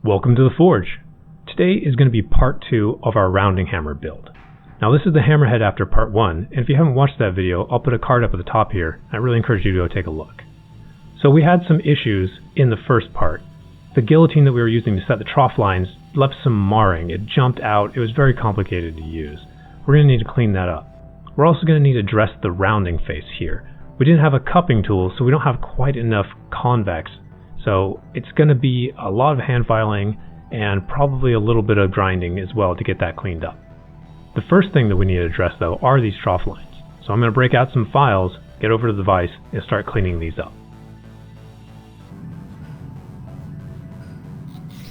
Welcome to the Forge. Today is going to be part 2 of our rounding hammer build. Now this is the hammerhead after part 1, and if you haven't watched that video, I'll put a card up at the top here. I really encourage you to go take a look. So we had some issues in the first part. The guillotine that we were using to set the trough lines left some marring. It jumped out. It was very complicated to use. We're going to need to clean that up. We're also going to need to dress the rounding face here. We didn't have a cupping tool, so we don't have quite enough convex. So it's going to be a lot of hand filing and probably a little bit of grinding as well to get that cleaned up. The first thing that we need to address though are these trough lines. So I'm going to break out some files, get over to the vise, and start cleaning these up.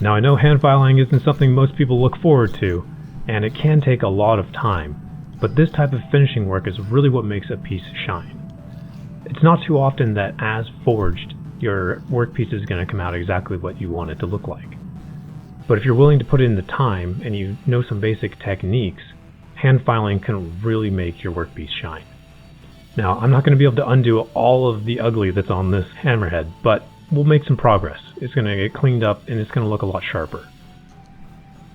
Now I know hand filing isn't something most people look forward to, and it can take a lot of time, but this type of finishing work is really what makes a piece shine. It's not too often that as forged, your workpiece is going to come out exactly what you want it to look like. But if you're willing to put in the time and you know some basic techniques, hand filing can really make your workpiece shine. Now, I'm not going to be able to undo all of the ugly that's on this hammerhead, but we'll make some progress. It's going to get cleaned up and it's going to look a lot sharper.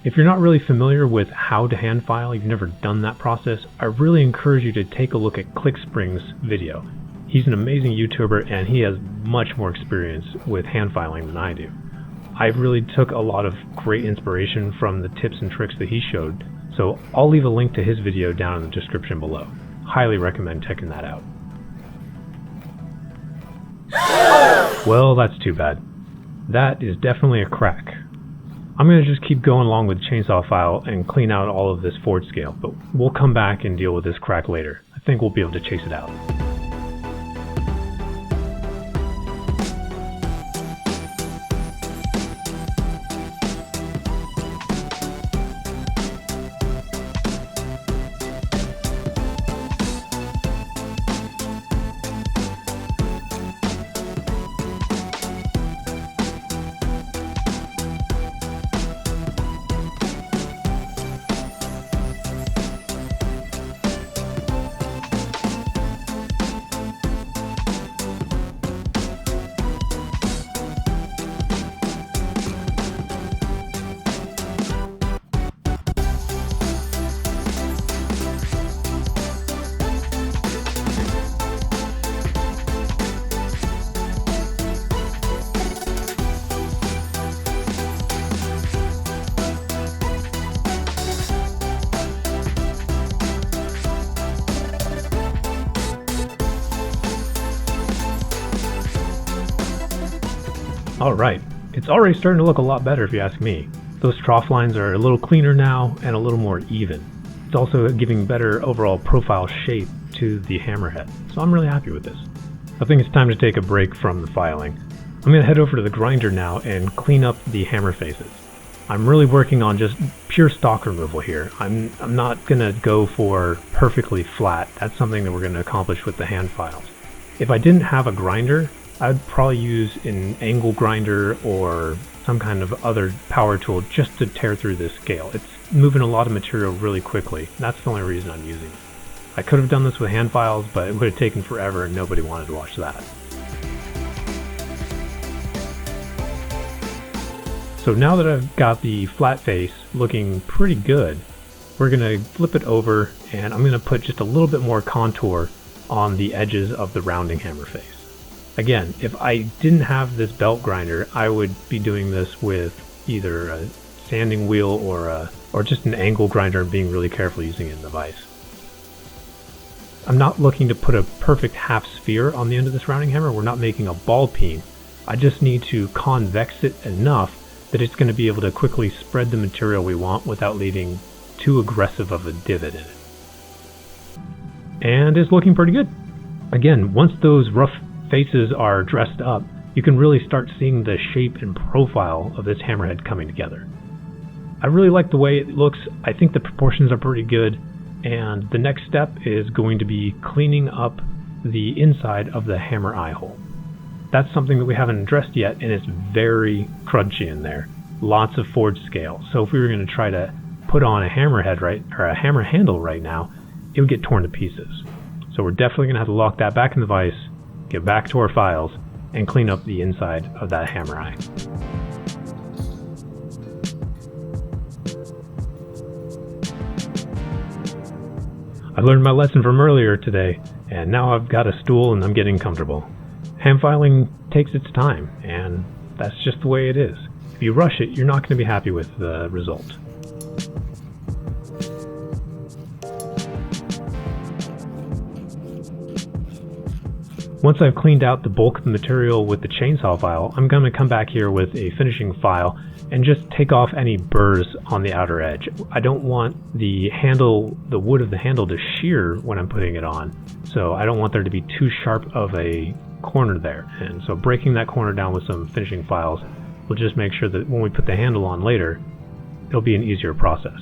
If you're not really familiar with how to hand file, you've never done that process, I really encourage you to take a look at ClickSpring's video. He's an amazing YouTuber and he has much more experience with hand filing than I do. I really took a lot of great inspiration from the tips and tricks that he showed, so I'll leave a link to his video down in the description below. Highly recommend checking that out. Well, that's too bad. That is definitely a crack. I'm going to just keep going along with the chainsaw file and clean out all of this forge scale, but we'll come back and deal with this crack later. I think we'll be able to chase it out. Alright, it's already starting to look a lot better if you ask me. Those trough lines are a little cleaner now and a little more even. It's also giving better overall profile shape to the hammerhead, so I'm really happy with this. I think it's time to take a break from the filing. I'm going to head over to the grinder now and clean up the hammer faces. I'm really working on just pure stock removal here. I'm not going to go for perfectly flat. That's something that we're going to accomplish with the hand files. If I didn't have a grinder, I'd probably use an angle grinder or some kind of other power tool just to tear through this scale. It's moving a lot of material really quickly. That's the only reason I'm using it. I could have done this with hand files, but it would have taken forever and nobody wanted to watch that. So now that I've got the flat face looking pretty good, we're going to flip it over and I'm going to put just a little bit more contour on the edges of the rounding hammer face. Again, if I didn't have this belt grinder, I would be doing this with either a sanding wheel or just an angle grinder and being really careful using it in the vise. I'm not looking to put a perfect half sphere on the end of this rounding hammer. We're not making a ball peen. I just need to convex it enough that it's going to be able to quickly spread the material we want without leaving too aggressive of a divot in it. And it's looking pretty good. Again, once those rough faces are dressed up, you can really start seeing the shape and profile of this hammerhead coming together. I really like the way it looks. I think the proportions are pretty good, and the next step is going to be cleaning up the inside of the hammer eye hole. That's something that we haven't addressed yet, and it's very crunchy in there. Lots of forged scale. So if we were going to try to put on a hammerhead or a hammer handle right now, it would get torn to pieces. So we're definitely going to have to lock that back in the vise, get back to our files, and clean up the inside of that hammer eye. I learned my lesson from earlier today, and now I've got a stool and I'm getting comfortable. Hand filing takes its time, and that's just the way it is. If you rush it, you're not going to be happy with the result. Once I've cleaned out the bulk of the material with the chainsaw file, I'm going to come back here with a finishing file and just take off any burrs on the outer edge. I don't want the wood of the handle to shear when I'm putting it on, so I don't want there to be too sharp of a corner there. And so breaking that corner down with some finishing files will just make sure that when we put the handle on later, it'll be an easier process.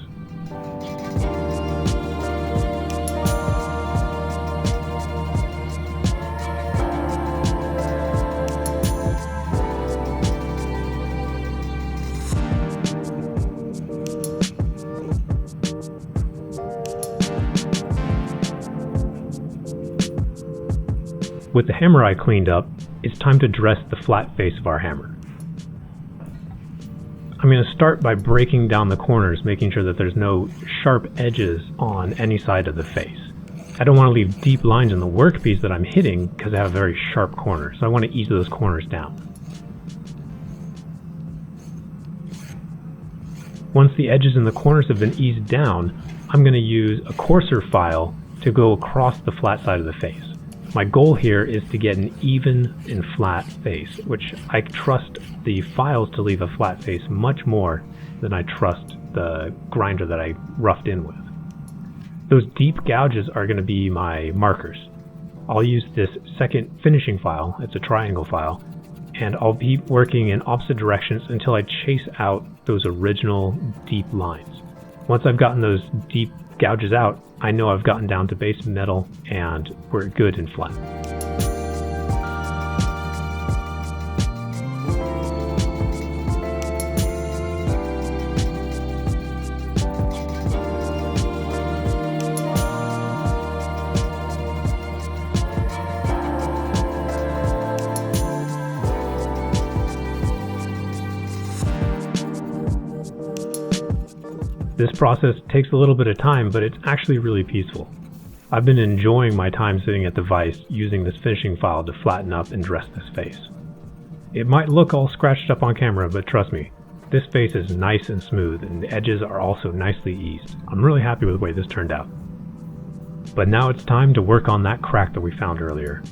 With the hammer eye cleaned up, it's time to dress the flat face of our hammer. I'm going to start by breaking down the corners, making sure that there's no sharp edges on any side of the face. I don't want to leave deep lines in the workpiece that I'm hitting because I have very sharp corners, so I want to ease those corners down. Once the edges and the corners have been eased down, I'm going to use a coarser file to go across the flat side of the face. My goal here is to get an even and flat face, which I trust the files to leave a flat face much more than I trust the grinder that I roughed in with. Those deep gouges are going to be my markers. I'll use this second finishing file, it's a triangle file, and I'll be working in opposite directions until I chase out those original deep lines. Once I've gotten those deep gouges out, I know I've gotten down to base metal and we're good and flat. This process takes a little bit of time, but it's actually really peaceful. I've been enjoying my time sitting at the vise using this finishing file to flatten up and dress this face. It might look all scratched up on camera, but trust me, this face is nice and smooth and the edges are also nicely eased. I'm really happy with the way this turned out. But now it's time to work on that crack that we found earlier.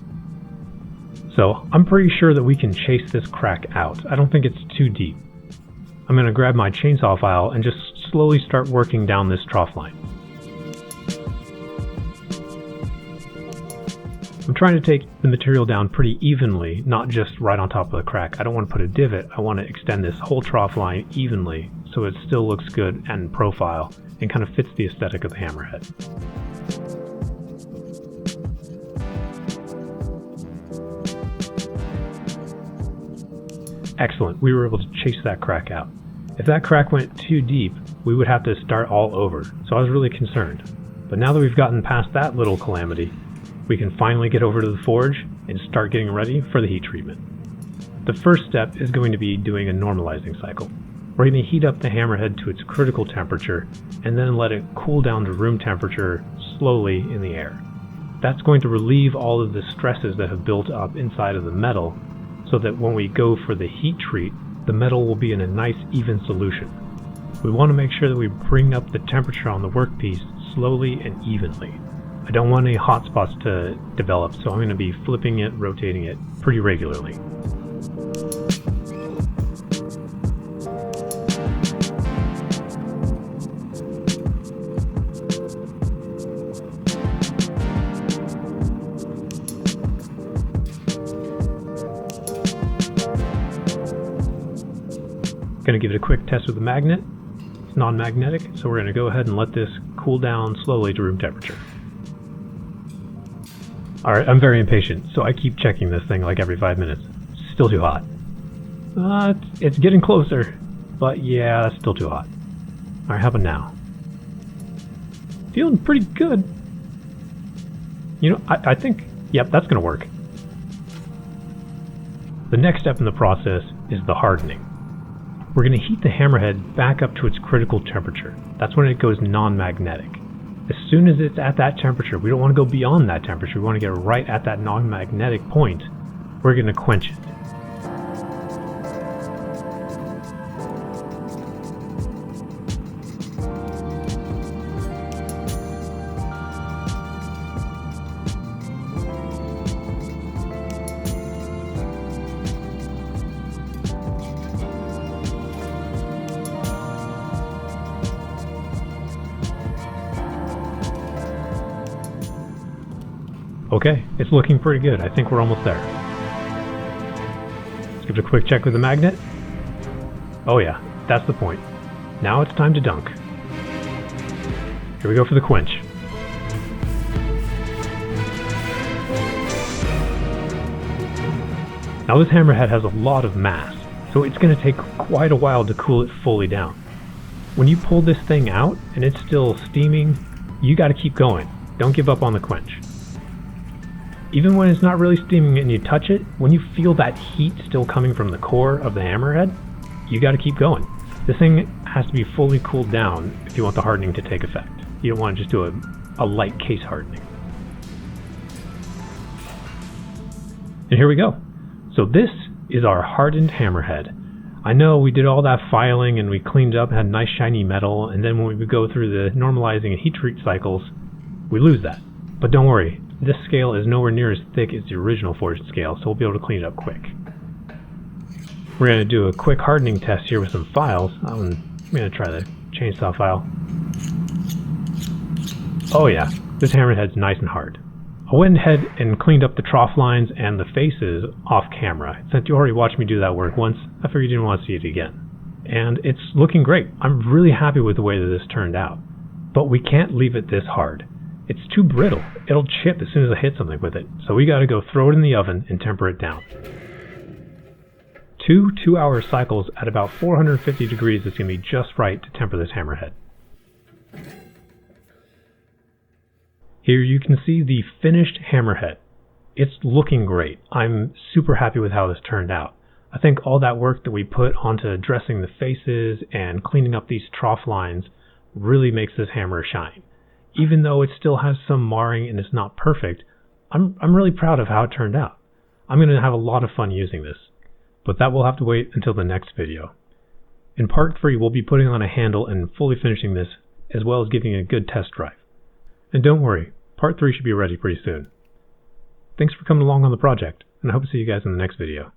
So I'm pretty sure that we can chase this crack out. I don't think it's too deep. I'm going to grab my chainsaw file and just slowly start working down this trough line. I'm trying to take the material down pretty evenly, not just right on top of the crack. I don't want to put a divot. I want to extend this whole trough line evenly so it still looks good and in profile and kind of fits the aesthetic of the hammerhead. Excellent, we were able to chase that crack out. If that crack went too deep, we would have to start all over, so I was really concerned. But now that we've gotten past that little calamity, we can finally get over to the forge and start getting ready for the heat treatment. The first step is going to be doing a normalizing cycle. We're going to heat up the hammerhead to its critical temperature and then let it cool down to room temperature slowly in the air. That's going to relieve all of the stresses that have built up inside of the metal so that when we go for the heat treat, the metal will be in a nice even solution. We want to make sure that we bring up the temperature on the workpiece slowly and evenly. I don't want any hot spots to develop, so I'm going to be flipping it, rotating it pretty regularly. Going to give it a quick test with the magnet. It's non-magnetic, so we're going to go ahead and let this cool down slowly to room temperature. Alright, I'm very impatient, so I keep checking this thing like every 5 minutes. Still too hot. It's getting closer, but yeah, still too hot. Alright, how about now? Feeling pretty good. You know, I think, yep, that's going to work. The next step in the process is the hardening. We're going to heat the hammerhead back up to its critical temperature. That's when it goes non-magnetic. As soon as it's at that temperature, we don't want to go beyond that temperature, we want to get right at that non-magnetic point, we're going to quench it. Okay, it's looking pretty good. I think we're almost there. Let's give it a quick check with the magnet. Oh yeah, that's the point. Now it's time to dunk. Here we go for the quench. Now this hammerhead has a lot of mass, so it's going to take quite a while to cool it fully down. When you pull this thing out and it's still steaming, you got to keep going. Don't give up on the quench. Even when it's not really steaming and you touch it, when you feel that heat still coming from the core of the hammerhead, you got to keep going. This thing has to be fully cooled down if you want the hardening to take effect. You don't want to just do a light case hardening. And here we go. So this is our hardened hammerhead. I know we did all that filing and we cleaned up, had nice shiny metal, and then when we would go through the normalizing and heat treat cycles, we lose that. But don't worry. This scale is nowhere near as thick as the original forged scale, so we'll be able to clean it up quick. We're going to do a quick hardening test here with some files. I'm going to try the chainsaw file. Oh yeah, this hammerhead's nice and hard. I went ahead and cleaned up the trough lines and the faces off camera. Since you already watched me do that work once, I figured you didn't want to see it again. And it's looking great. I'm really happy with the way that this turned out. But we can't leave it this hard. It's too brittle. It'll chip as soon as I hit something with it. So we gotta go throw it in the oven and temper it down. 2 2-hour cycles at about 450 degrees is gonna be just right to temper this hammerhead. Here you can see the finished hammerhead. It's looking great. I'm super happy with how this turned out. I think all that work that we put onto dressing the faces and cleaning up these trough lines really makes this hammer shine. Even though it still has some marring and it's not perfect, I'm really proud of how it turned out. I'm going to have a lot of fun using this, but that will have to wait until the next video. In part 3, we'll be putting on a handle and fully finishing this, as well as giving it a good test drive. And don't worry, part 3 should be ready pretty soon. Thanks for coming along on the project, and I hope to see you guys in the next video.